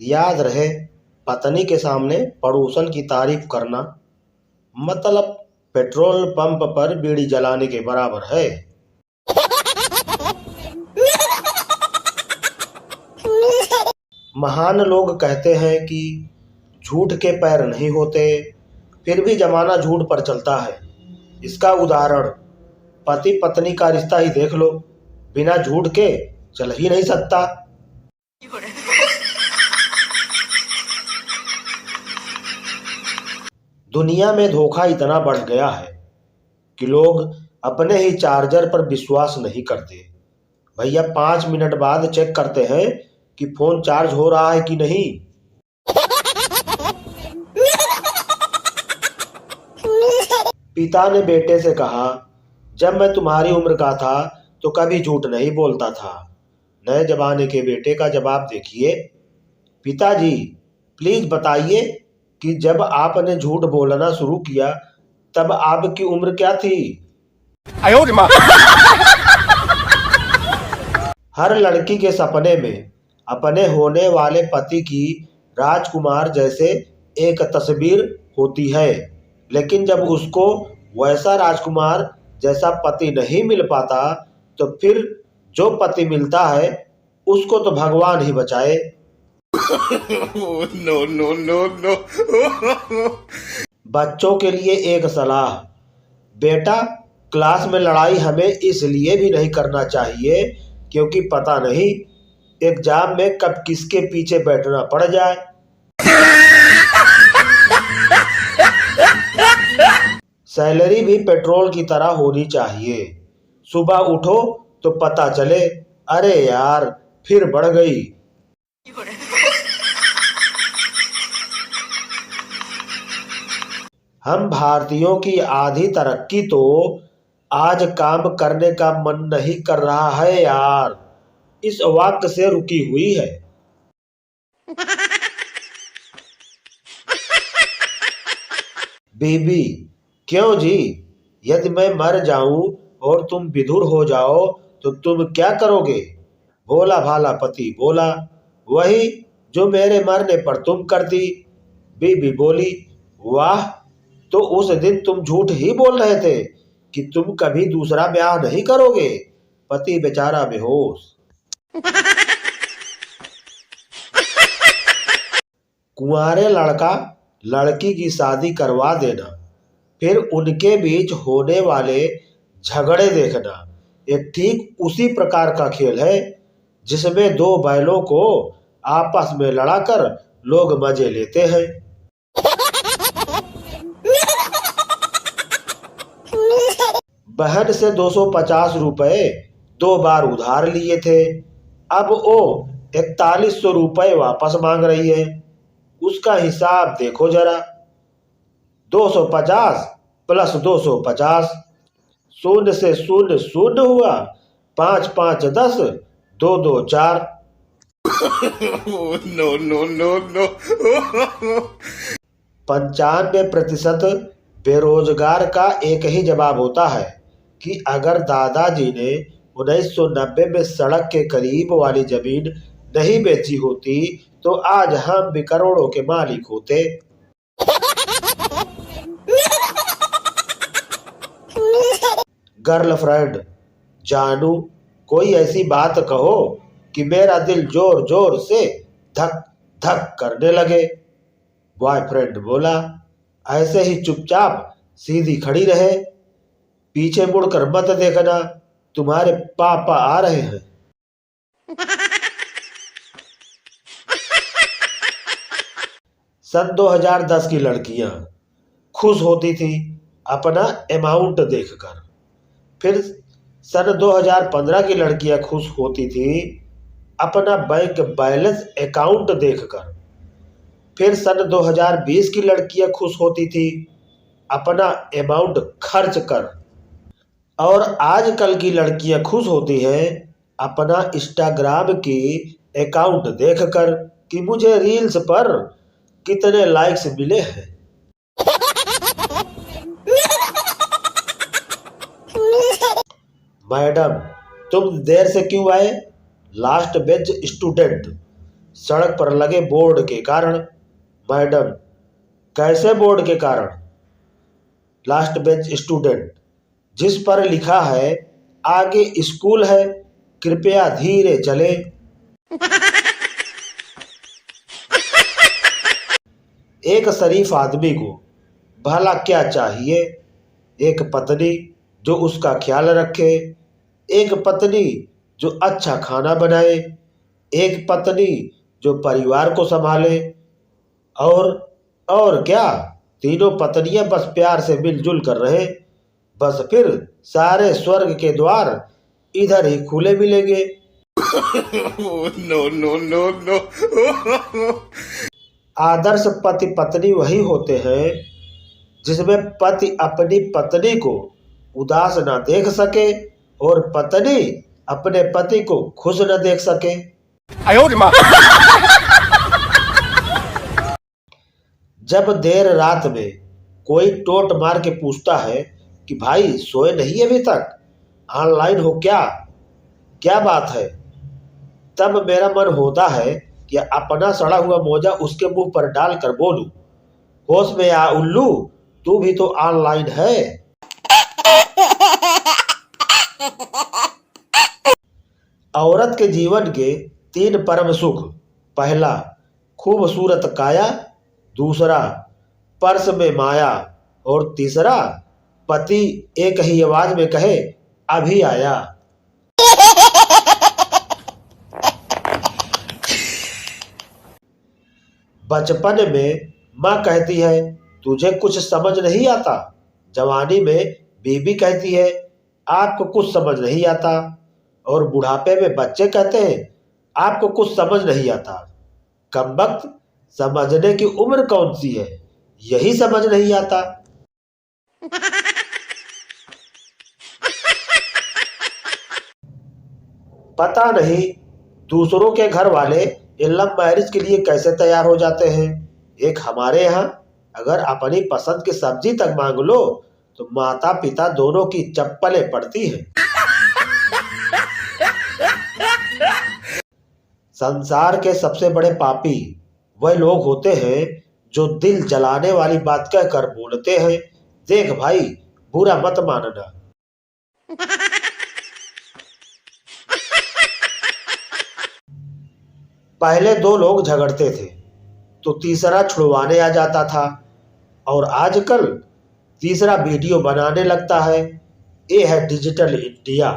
याद रहे, पत्नी के सामने पड़ोसन की तारीफ करना मतलब पेट्रोल पंप पर बीड़ी जलाने के बराबर है। महान लोग कहते हैं कि झूठ के पैर नहीं होते, फिर भी जमाना झूठ पर चलता है। इसका उदाहरण पति पत्नी का रिश्ता ही देख लो, बिना झूठ के चल ही नहीं सकता। दुनिया में धोखा इतना बढ़ गया है कि लोग अपने ही चार्जर पर विश्वास नहीं करते। भैया 5 मिनट बाद चेक करते हैं कि फोन चार्ज हो रहा है कि नहीं। पिता ने बेटे से कहा, जब मैं तुम्हारी उम्र का था तो कभी झूठ नहीं बोलता था। नए जमाने के बेटे का जवाब देखिए, पिताजी प्लीज बताइए कि जब आपने झूठ बोलना शुरू किया तब आपकी उम्र क्या थी। हर लड़की के सपने में अपने होने वाले पति की राजकुमार जैसे एक तस्वीर होती है, लेकिन जब उसको वैसा राजकुमार जैसा पति नहीं मिल पाता तो फिर जो पति मिलता है उसको तो भगवान ही बचाए। No no no no. बच्चों के लिए एक सलाह, बेटा क्लास में लड़ाई हमें इसलिए भी नहीं करना चाहिए क्योंकि पता नहीं एग्जाम में कब किसके पीछे बैठना पड़ जाए। सैलरी भी पेट्रोल की तरह होनी चाहिए। सुबह उठो तो पता चले, अरे यार फिर बढ़ गई। हम भारतीयों की आधी तरक्की तो आज काम करने का मन नहीं कर रहा है यार, इस वाक्य से रुकी हुई है। बीबी, क्यों जी, यदि मैं मर जाऊं और तुम विधुर हो जाओ तो तुम क्या करोगे। भोला भाला पति बोला, वही जो मेरे मरने पर तुम करती। बीबी बोली, वाह, तो उस दिन तुम झूठ ही बोल रहे थे कि तुम कभी दूसरा ब्याह नहीं करोगे। पति बेचारा बेहोश। कुंवारे लड़का लड़की की शादी करवा देना, फिर उनके बीच होने वाले झगड़े देखना, ये ठीक उसी प्रकार का खेल है जिसमें दो बैलों को आपस में लड़ाकर लोग मजे लेते हैं। बहन से 250 रुपए 2 बार उधार लिए थे, अब वो 4100 रुपए वापस मांग रही है। उसका हिसाब देखो जरा, 250 प्लस 250, शून्य से शून्य शून्य हुआ, 5 5 10, 2 2 4। No no no no. 95% बेरोजगार का एक ही जवाब होता है कि अगर दादाजी ने 1990 में सड़क के करीब वाली जमीन नहीं बेची होती तो आज हम भी करोड़ों के मालिक होते। गर्लफ्रेंड, जानू कोई ऐसी बात कहो कि मेरा दिल जोर जोर से धक धक करने लगे। बॉयफ्रेंड बोला, ऐसे ही चुपचाप सीधी खड़ी रहे, पीछे मुड़कर मत देखना, तुम्हारे पापा आ रहे हैं। सन 2010 की लड़कियां खुश होती थी अपना अमाउंट देखकर, फिर सन 2015 की लड़कियां खुश होती थी अपना बैंक बैलेंस अकाउंट देखकर, फिर सन 2020 की लड़कियां खुश होती थी अपना अमाउंट खर्च कर, और आजकल की लड़कियां खुश होती हैं अपना इंस्टाग्राम की अकाउंट देखकर कि मुझे रील्स पर कितने लाइक्स मिले हैं। मैडम, तुम देर से क्यों आए। लास्ट बेंच स्टूडेंट, सड़क पर लगे बोर्ड के कारण। मैडम, कैसे बोर्ड के कारण? लास्ट बेंच स्टूडेंट, जिस पर लिखा है आगे स्कूल है, कृपया धीरे चले। एक शरीफ आदमी को भला क्या चाहिए? एक पत्नी जो उसका ख्याल रखे, एक पत्नी जो अच्छा खाना बनाए, एक पत्नी जो परिवार को संभाले, और क्या, तीनों पत्नियां बस प्यार से मिलजुल कर रहे, बस फिर सारे स्वर्ग के द्वार इधर ही खुले मिलेंगे। no, no, no, no. आदर्श पति पत्नी वही होते हैं जिसमें पति अपनी पत्नी को उदास न देख सके और पत्नी अपने पति को खुश न देख सके। जब देर रात में कोई टोट मार के पूछता है कि भाई सोए नहीं अभी तक, ऑनलाइन हो क्या, क्या बात है, तब मेरा मन होता है कि अपना सड़ा हुआ मोजा उसके मुंह पर डालकर बोलूं, होश में आ उल्लू, तू भी तो ऑनलाइन है। औरत के जीवन के 3 परम सुख। पहला, खूबसूरत काया। दूसरा, पर्स में माया। और तीसरा, पति एक ही आवाज में कहे, अभी आया। बचपन में माँ कहती है तुझे कुछ समझ नहीं आता। जवानी में बीबी कहती है आपको कुछ समझ नहीं आता। और बुढ़ापे में बच्चे कहते हैं आपको कुछ समझ नहीं आता। कमबख्त, समझने की उम्र कौन सी है, यही समझ नहीं आता। पता नहीं दूसरों के घर वाले ये लव मैरिज के लिए कैसे तैयार हो जाते हैं। एक हमारे यहाँ अगर अपनी पसंद की सब्जी तक मांग लो तो माता पिता दोनों की चप्पलें पड़ती हैं। संसार के सबसे बड़े पापी वह लोग होते हैं जो दिल जलाने वाली बात कहकर बोलते हैं, देख भाई बुरा मत मानना। पहले 2 लोग झगड़ते थे तो तीसरा छुड़वाने आ जाता था, और आजकल तीसरा वीडियो बनाने लगता है। ये है डिजिटल इंडिया।